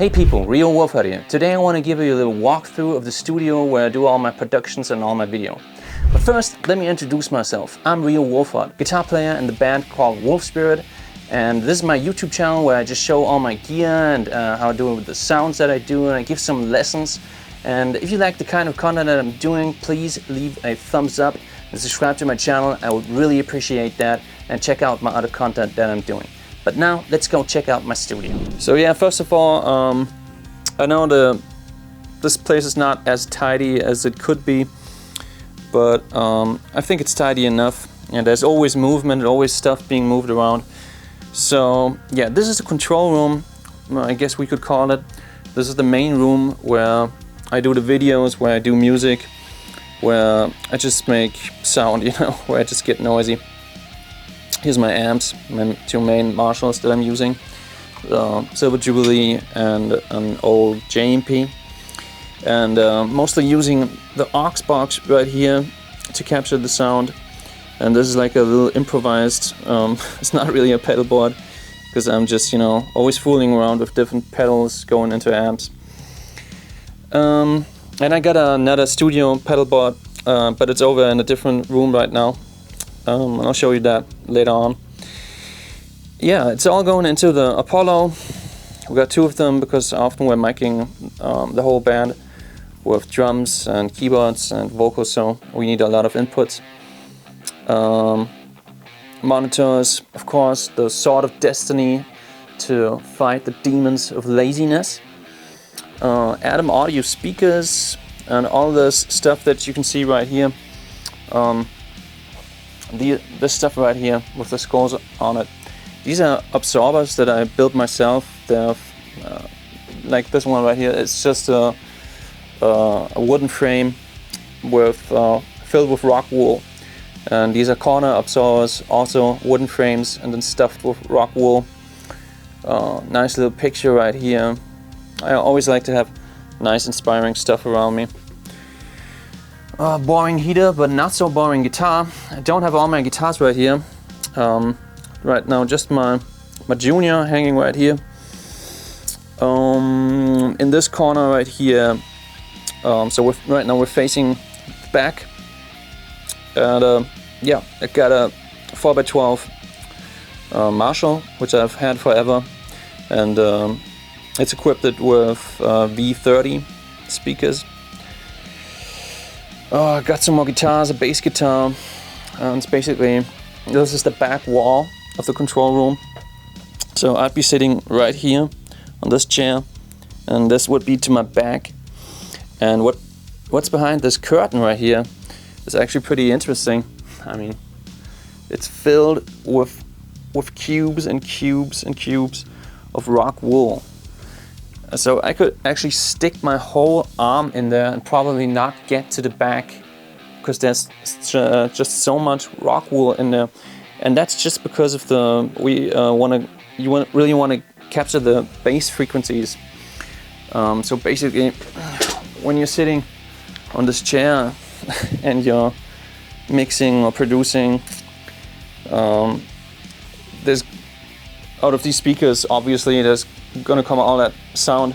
Hey people, Rio Wolfhard here. Today I want to give you a little walkthrough of the studio where I do all my productions and all my video. But first, let me introduce myself. I'm Rio Wolfhard, guitar player in the band called Wolf Spirit, and this is my YouTube channel where I just show all my gear and how I do it with the sounds that I do, and I give some lessons. And if you like the kind of content that I'm doing, please leave a thumbs up and subscribe to my channel. I would really appreciate that, and check out my other content that I'm doing. But now, let's go check out my studio. So yeah, first of all, I know this place is not as tidy as it could be, but I think it's tidy enough. And there's always movement, always stuff being moved around. So yeah, this is the control room, I guess we could call it. This is the main room where I do the videos, where I do music, where I just make sound, you know, where I just get noisy. Here's my amps, my two main Marshalls that I'm using, Silver Jubilee and an old JMP, and mostly using the aux box right here to capture the sound. And this is like a little improvised, it's not really a pedal board, because I'm just, you know, always fooling around with different pedals going into amps. And I got another studio pedal board, but it's over in a different room right now. And I'll show you that later on. Yeah, it's all going into the Apollo. We got two of them because often we're miking the whole band with drums and keyboards and vocals, so we need a lot of inputs. Monitors, of course, the Sword of Destiny to fight the demons of laziness. Atom audio speakers and all this stuff that you can see right here. This stuff right here with the scores on it. These are absorbers that I built myself. They're like this one right here. It's just a wooden frame with filled with rock wool. And these are corner absorbers, also wooden frames, and then stuffed with rock wool. Nice little picture right here. I always like to have nice, inspiring stuff around me. Boring heater, but not so boring guitar. I don't have all my guitars right here. Right now, just my Junior hanging right here. In this corner right here. So right now we're facing back. And yeah, I got a 4x12 Marshall, which I've had forever, and it's equipped with V30 speakers. I got some more guitars, a bass guitar, and it's basically, this is the back wall of the control room. So I'd be sitting right here on this chair, and this would be to my back. And what's behind this curtain right here is actually pretty interesting. I mean, it's filled with cubes and cubes and cubes of rock wool. So I could actually stick my whole arm in there and probably not get to the back, because there's just so much rock wool in there, and that's just because of the you really want to capture the bass frequencies. So basically, when you're sitting on this chair and you're mixing or producing, there's out of these speakers, obviously there's gonna come all that sound,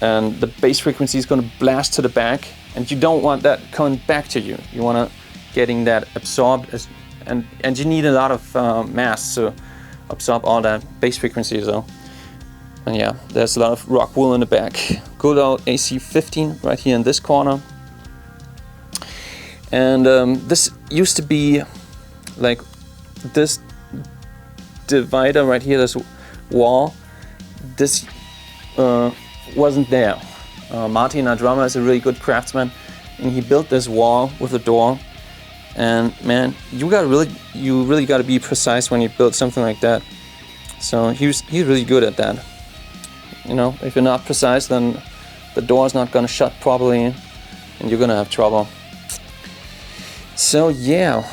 and the bass frequency is gonna blast to the back, and you don't want that coming back to you. You wanna getting that absorbed, and you need a lot of mass to absorb all that bass frequency. So, and yeah, there's a lot of rock wool in the back. Good old AC15 right here in this corner. And this used to be like this divider right here, this wall. This wasn't there. Martin, our drummer, is a really good craftsman, and he built this wall with a door. And man, you really got to be precise when you build something like that. So he's really good at that. You know, if you're not precise, then the door's not gonna shut properly, and you're gonna have trouble. So yeah,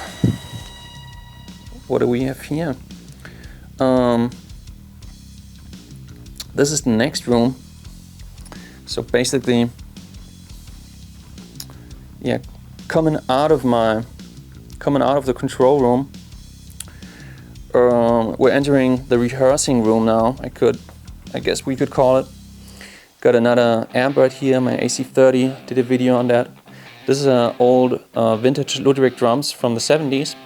what do we have here? This is the next room. So basically, yeah, coming out of the control room, we're entering the rehearsing room now. I guess we could call it. Got another amp right here, my AC30, did a video on that. This is an old vintage Ludwig drums from the 70s,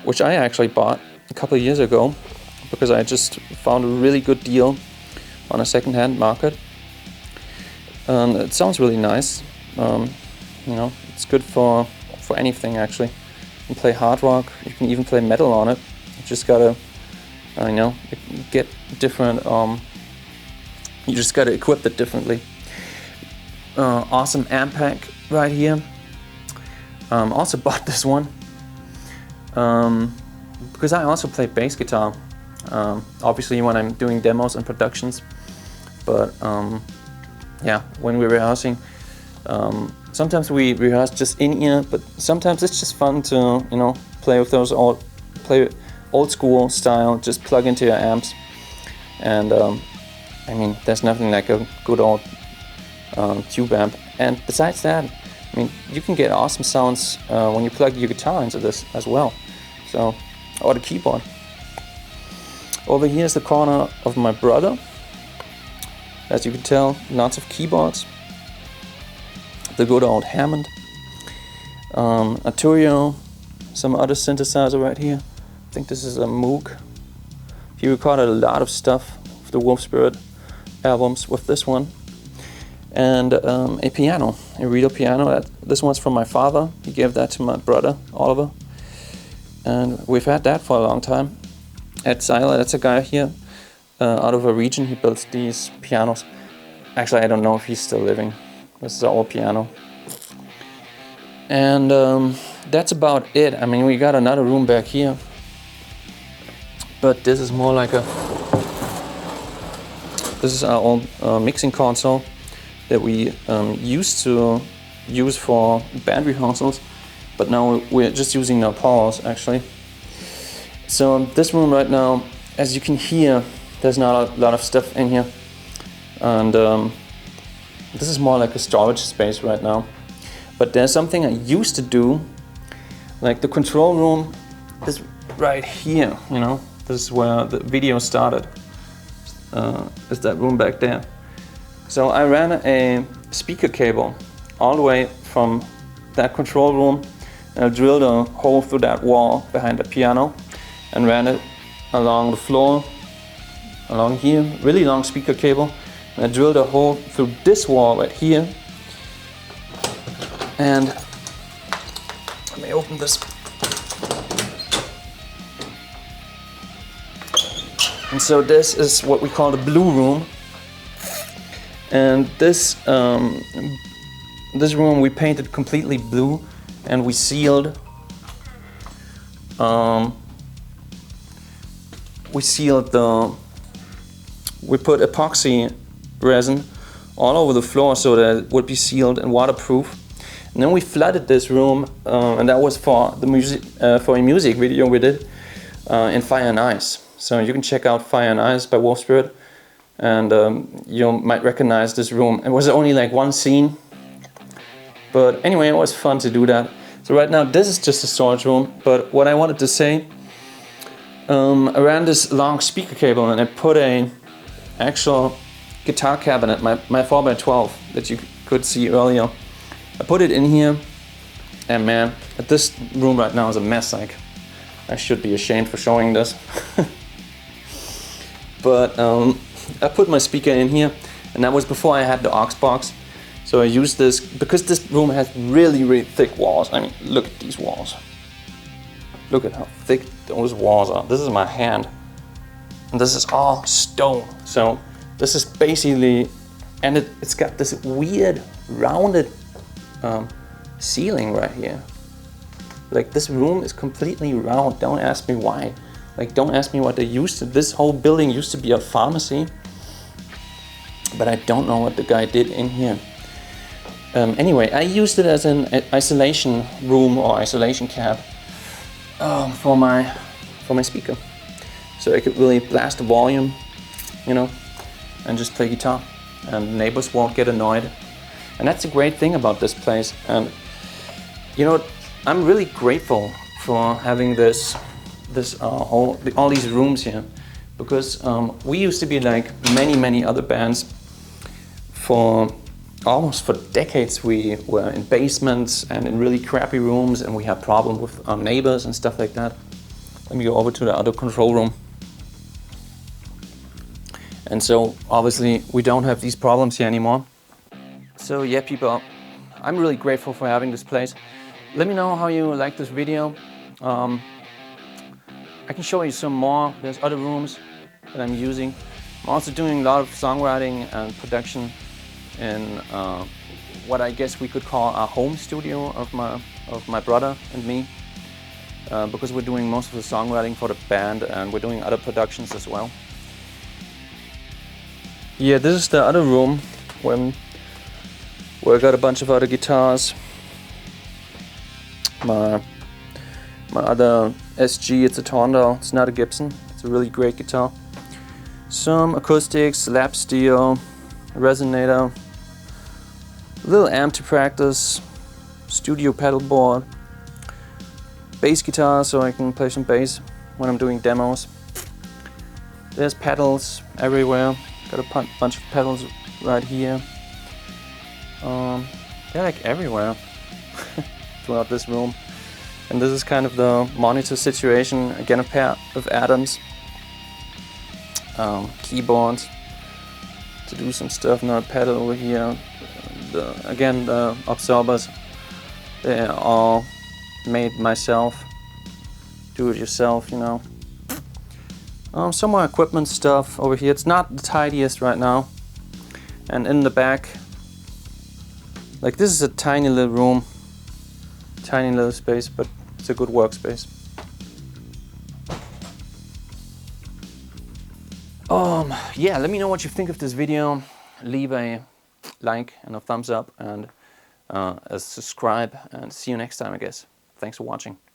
which I actually bought a couple of years ago because I just found a really good deal on a second-hand market. It sounds really nice. You know, it's good for anything actually. You can play hard rock, you can even play metal on it. You just gotta, you know, get different. You just gotta equip it differently. Awesome amp pack right here. Also bought this one because I also play bass guitar. Obviously when I'm doing demos and productions, but yeah, when we're rehearsing, sometimes we rehearse just in ear, but sometimes it's just fun to, you know, play with those old school style, just plug into your amps. And I mean, there's nothing like a good old tube amp. And besides that, I mean, you can get awesome sounds when you plug your guitar into this as well. So, or the keyboard. Over here is the corner of my brother. As you can tell, lots of keyboards. The good old Hammond. Arturio, some other synthesizer right here. I think this is a Moog. He recorded a lot of stuff for the Wolf Spirit albums with this one. And a piano, a real piano. This one's from my father. He gave that to my brother, Oliver. And we've had that for a long time. Ed Seiler, that's a guy here out of a region. He builds these pianos. Actually, I don't know if he's still living. This is an old piano. And that's about it. I mean, we got another room back here. But this is more like a... This is our old mixing console that we used to use for band rehearsals. But now we're just using our powers, actually. So this room right now, as you can hear, there's not a lot of stuff in here. And this is more like a storage space right now. But there's something I used to do, like the control room is right here, you know. This is where the video started. Is that room back there. So I ran a speaker cable all the way from that control room, and I drilled a hole through that wall behind the piano and ran it along the floor, along here, really long speaker cable. And I drilled a hole through this wall right here. And let me open this. And so this is what we call the blue room. And this this room we painted completely blue, and we sealed. We put epoxy resin all over the floor so that it would be sealed and waterproof. And then we flooded this room, and that was for the music, for a music video we did in Fire and Ice. So you can check out Fire and Ice by Wolf Spirit, and you might recognize this room. It was only like one scene, but anyway, it was fun to do that. So right now this is just a storage room, but what I wanted to say, I ran this long speaker cable and I put a actual guitar cabinet, my 4x12 that you could see earlier. I put it in here, and man, this room right now is a mess. Like, I should be ashamed for showing this. But I put my speaker in here, and that was before I had the aux box. So I used this, because this room has really, really thick walls. I mean, look at these walls. Look at how thick those walls are. This is my hand. And this is all stone. So this is basically, and it's got this weird rounded ceiling right here. Like, this room is completely round. Don't ask me why. Like, don't ask me what they used to. This whole building used to be a pharmacy, but I don't know what the guy did in here. Anyway, I used it as an isolation room or isolation cab for my speaker, so I could really blast the volume, you know, and just play guitar, and neighbors won't get annoyed. And that's a great thing about this place. And you know, I'm really grateful for having all these rooms here, because we used to be like many other bands. For almost decades we were in basements and in really crappy rooms, and we had problems with our neighbors and stuff like that. Let me go over to the other control room. And so obviously we don't have these problems here anymore. So yeah, people, I'm really grateful for having this place. Let me know how you like this video. I can show you some more. There's other rooms that I'm using. I'm also doing a lot of songwriting and production in what I guess we could call a home studio of my brother and me, because we're doing most of the songwriting for the band, and we're doing other productions as well. Yeah, this is the other room where I got a bunch of other guitars. My other SG, it's a Tondal, it's not a Gibson, it's a really great guitar. Some acoustics, lap steel, resonator, a little amp to practice, studio pedal board, bass guitar so I can play some bass when I'm doing demos. There's pedals everywhere, got a bunch of pedals right here. They're like everywhere throughout this room. And this is kind of the monitor situation, again a pair of Adams, keyboards to do some stuff, not a pedal over here. Again, the absorbers, they're all made myself, do it yourself, you know. Some more equipment stuff over here. It's not the tidiest right now. And in the back, like this is a tiny little room, tiny little space, but it's a good workspace. Yeah, let me know what you think of this video. Leave a like and a thumbs up and a subscribe, and see you next time, I guess. Thanks for watching.